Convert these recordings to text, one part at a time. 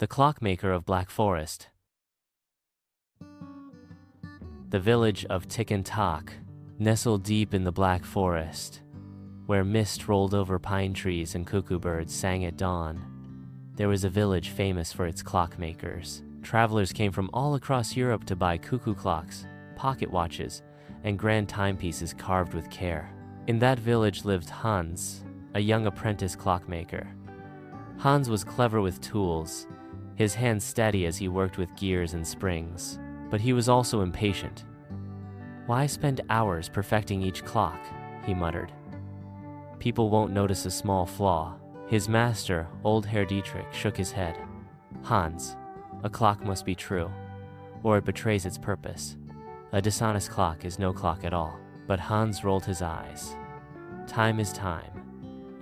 The Clockmaker of Black Forest. The village of Tick-and-Tock, nestled deep in the Black Forest, where mist rolled over pine trees and cuckoo birds sang at dawn, there was a village famous for its clockmakers. Travelers came from all across Europe to buy cuckoo clocks, pocket watches, and grand timepieces carved with care. In that village lived Hans, a young apprentice clockmaker. Hans was clever with tools, his hands steady as he worked with gears and springs, but he was also impatient. "Why spend hours perfecting each clock?" he muttered. "People won't notice a small flaw." His master, old Herr Dietrich, shook his head. "Hans, a clock must be true, or it betrays its purpose. A dishonest clock is no clock at all." But Hans rolled his eyes. Time is time,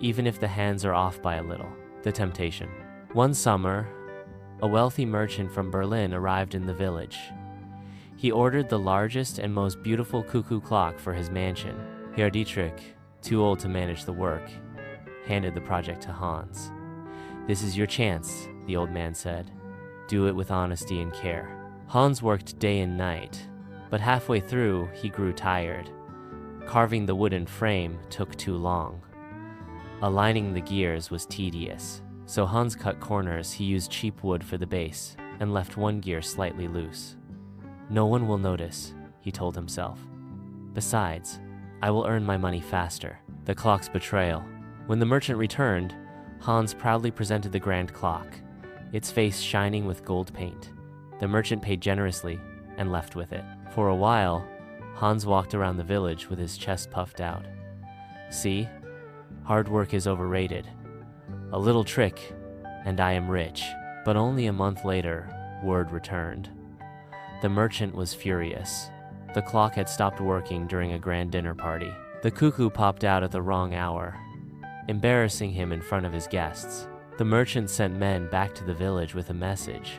even if the hands are off by a little. The temptation. One summer, a wealthy merchant from Berlin arrived in the village. He ordered the largest and most beautiful cuckoo clock for his mansion. Herr Dietrich, too old to manage the work, handed the project to Hans. "This is your chance," the old man said. "Do it with honesty and care." Hans worked day and night, but halfway through he grew tired. Carving the wooden frame took too long. Aligning the gears was tedious, so Hans cut corners. He used cheap wood for the base and left one gear slightly loose. "No one will notice," he told himself. "Besides, I will earn my money faster." The clock's betrayal. When the merchant returned, Hans proudly presented the grand clock, its face shining with gold paint. The merchant paid generously and left with it. For a while, Hans walked around the village with his chest puffed out. "See? Hard work is overrated. A little trick, and I am rich." But only a month later, word returned. The merchant was furious. The clock had stopped working during a grand dinner party. The cuckoo popped out at the wrong hour, embarrassing him in front of his guests. The merchant sent men back to the village with a message.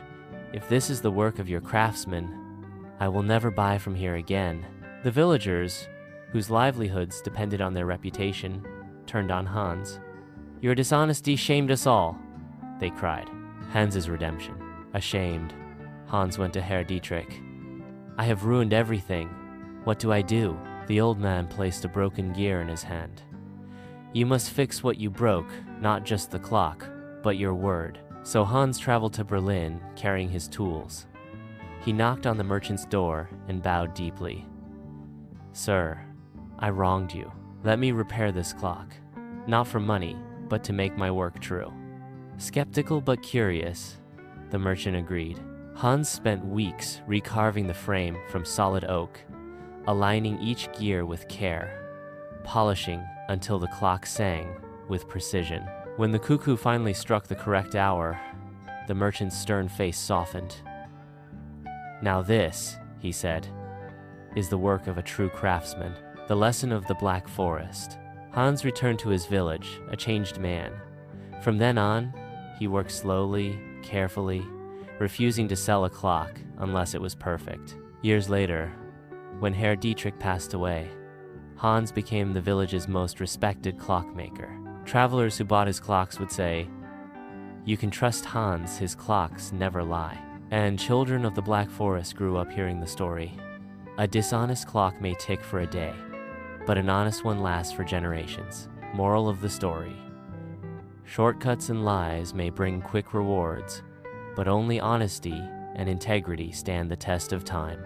"If this is the work of your craftsmen, I will never buy from here again." The villagers, whose livelihoods depended on their reputation, turned on Hans. "Your dishonesty shamed us all," they cried. Hans's redemption. Ashamed, Hans went to Herr Dietrich. "I have ruined everything. What do I do?" The old man placed a broken gear in his hand. "You must fix what you broke, not just the clock, but your word." So Hans traveled to Berlin, carrying his tools. He knocked on the merchant's door and bowed deeply. "Sir, I wronged you. Let me repair this clock. Not for money, but to make my work true." Skeptical but curious, the merchant agreed. Hans spent weeks recarving the frame from solid oak, aligning each gear with care, polishing until the clock sang with precision. When the cuckoo finally struck the correct hour, the merchant's stern face softened. "Now this," he said, "is the work of a true craftsman." The lesson of the Black Forest. Hans returned to his village, a changed man. From then on, he worked slowly, carefully, refusing to sell a clock unless it was perfect. Years later, when Herr Dietrich passed away, Hans became the village's most respected clockmaker. Travelers who bought his clocks would say, "You can trust Hans, his clocks never lie." And children of the Black Forest grew up hearing the story. A dishonest clock may tick for a day, but an honest one lasts for generations. Moral of the story: shortcuts and lies may bring quick rewards, but only honesty and integrity stand the test of time.